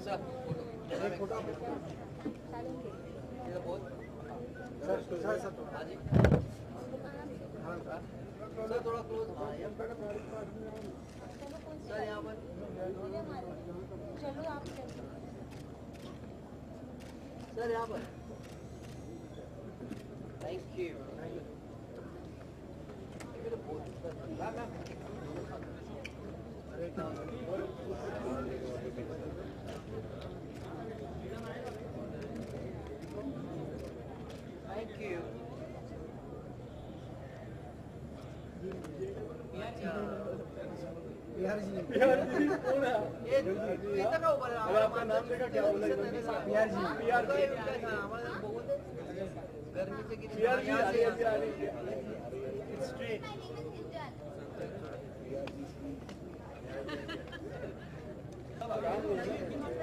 Sir थोड़ा close sir यहाँ पर चलो आप सर यहाँ पर thank you thank you Bihar ji कौन है ये कितना का ऊपर है आपका नाम देखा क्या बोला बिहार जी हमारे बहुत गर्मी से कितनी बिहार जी स्ट्रेट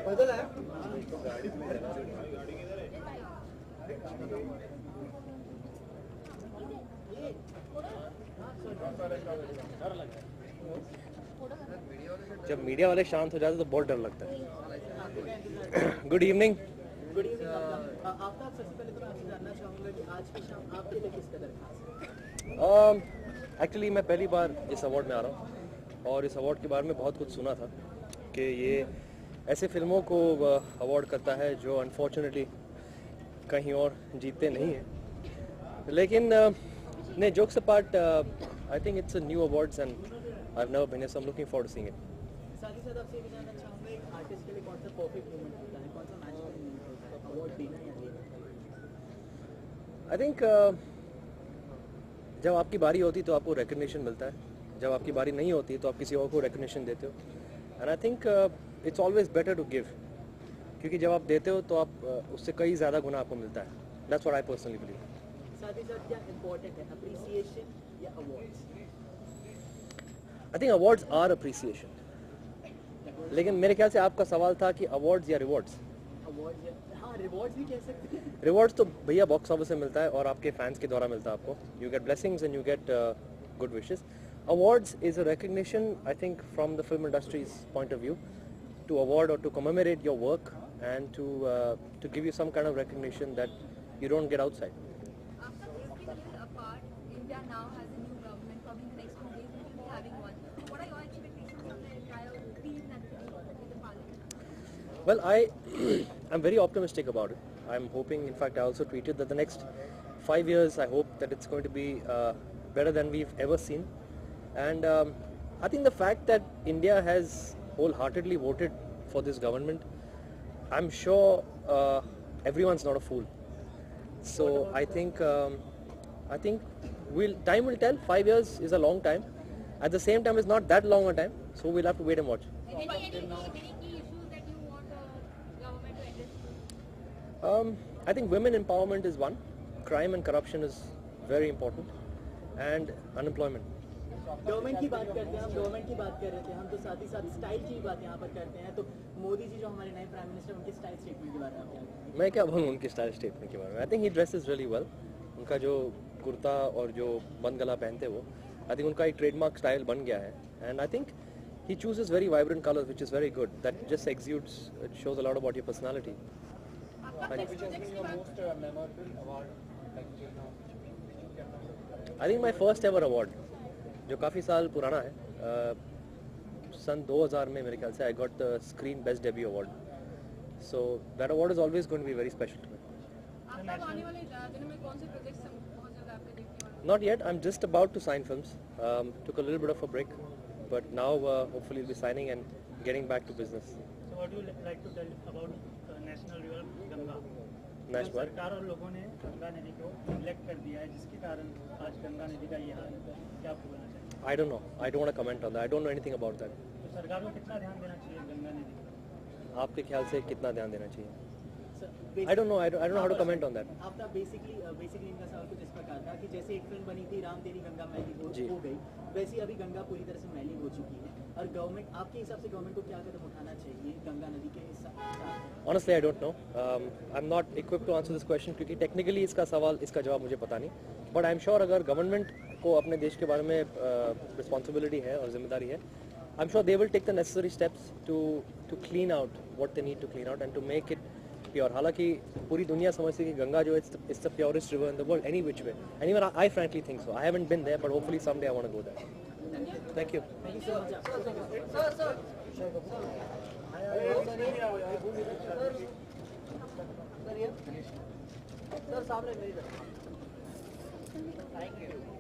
बदल है जब मीडिया वाले शांत हो जाते तो बहुत डर लगता है। Good evening. आपका सबसे पहले तो मैं आपसे जानना चाहूँगा कि आज की शाम आपके लिए किस कदर खास है? एक्चुअली मैं पहली बार इस अवार्ड में आ रहा हूँ और इस अवार्ड के बारे में बहुत कुछ सुना था कि ये ऐसे फिल्मों को अवार्ड करता है जो अनफॉर्चुनेटली कहीं और जीतते नहीं हैं। लेकिन नहीं, jokes apart, I think it's a new awards and I have never been, so I am looking forward to seeing it. साथ ही साथ आपसे ये भी जानना चाहूँगा एक आर्टिस्ट के लिए कौन सा परफेक्ट मोमेंट होता है, कौन सा मैजिकल मोमेंट होता है अवार्ड देना या लेना? आई थिंक जब आपकी बारी होती तो आपको रिकग्निशन मिलता है, जब आपकी बारी नहीं होती तो आप किसी और को रिकग्निशन देते हो। And I think it's always better to give, क्योंकि जब आप देते हो तो आप उससे कई ज़्यादा गुना आपको मिलता है। That's what I personally believe. साथ ही साथ क्या इम्पोर्टेंट है, अप्रिसिएशन या awards? I think awards are appreciation, लेकिन मेरे ख्याल से आपका सवाल था कि अवार्ड्स या रिवॉर्ड्स। अवार्ड्स या हाँ, रिवॉर्ड्स भी कह सकते हैं। रिवॉर्ड्स तो भैया बॉक्स ऑफिस से मिलता है और आपके फैंस के द्वारा मिलता है आपको। You get blessings and you get good wishes. Awards is a recognition, I think, from the film industry's point of view, to award or to commemorate your work and to give you some kind of recognition that you don't get outside. After April apart, India now has a new government. Probably in the next 2 days we will be having one. What are your expectations from the entire team and in the parliament? Well, I'm very optimistic about it. I'm hoping, in fact, I also tweeted that the next 5 years, I hope that it's going to be better than we've ever seen. And I think the fact that India has wholeheartedly voted for this government, I'm sure everyone's not a fool. So I think time will tell. 5 years is a long time. At the same time, it's not that long a time. So we'll have to wait and watch. Any key issues that you want government to address? I think women empowerment is one. Crime and corruption is very important, and unemployment. Government की बात करते हैं, हम government की बात कर रहे थे, हम तो साथ ही साथ स्टाइल की बात यहाँ पर करते हैं। तो मोदी जी जो हमारे नए प्राइम मिनिस्टर, उनके स्टाइल स्टेटमेंट के बारे में आप क्या कहेंगे? मैं क्या बोलूँ उनके स्टाइल स्टेटमेंट के बारे में। आई थिंक ही ड्रेसेस रियली वेल। उनका जो कुर्ता और जो बंद गला पहनते वो, आई थिंक उनका एक ट्रेडमार्क स्टाइल बन गया है। And I think he chooses very vibrant colours which is very good. That just exudes, it shows a lot about your personality. I think my first ever award, जो काफ़ी साल पुराना है, सन 2000 में मेरे ख्याल से I got the screen best debut award. So that award is always going to be very special to me. Not yet. I'm just about to sign films. Took a little bit of a break, but now hopefully we'll be signing and getting back to business. So what do you like to tell about National River Ganga? National. सरकार और लोगों ने गंगा नदी को neglect कर दिया है, जिसके कारण आज गंगा नदी का ये हाल है। क्या आपको बोलना चाहिए? I don't know. I don't want to comment on that. I don't know anything about that. तो सरकार को कितना ध्यान देना चाहिए गंगा नदी पर? आपके ख्याल से कितना ध्यान देना चाहिए? Sir, I don't know. I don't know how to comment on that. आपका बेसिकली इनका सवाल कुछ इस प्रकार था कि जैसे एक फिल्म बनी थी राम तेरी गंगा मैली हो गई, वैसे अभी गंगा पूरी तरह से मैली हो चुकी है। और गवर्नमेंट, आपके हिसाब से गवर्नमेंट को क्या कदम उठाना चाहिए गंगा नदी के हिसाब? Honestly, I don't know. I'm not equipped to answer this question क्योंकि technically इसका जवाब मुझे पता नहीं. But I'm sure अगर गवर्नमेंट सबको अपने देश के बारे में रिस्पॉन्सिबिलिटी है और जिम्मेदारी है. I'm sure they will take the necessary steps to clean out what they need to clean out and to make it pure. हालांकि पूरी दुनिया समझती है कि गंगा जो है it's the purest river in the world any which way. And even I frankly think so. I haven't been there, but hopefully someday I want to go there. Thank you. Thank you so much. Sir सामने मेरी तरफ. Thank you.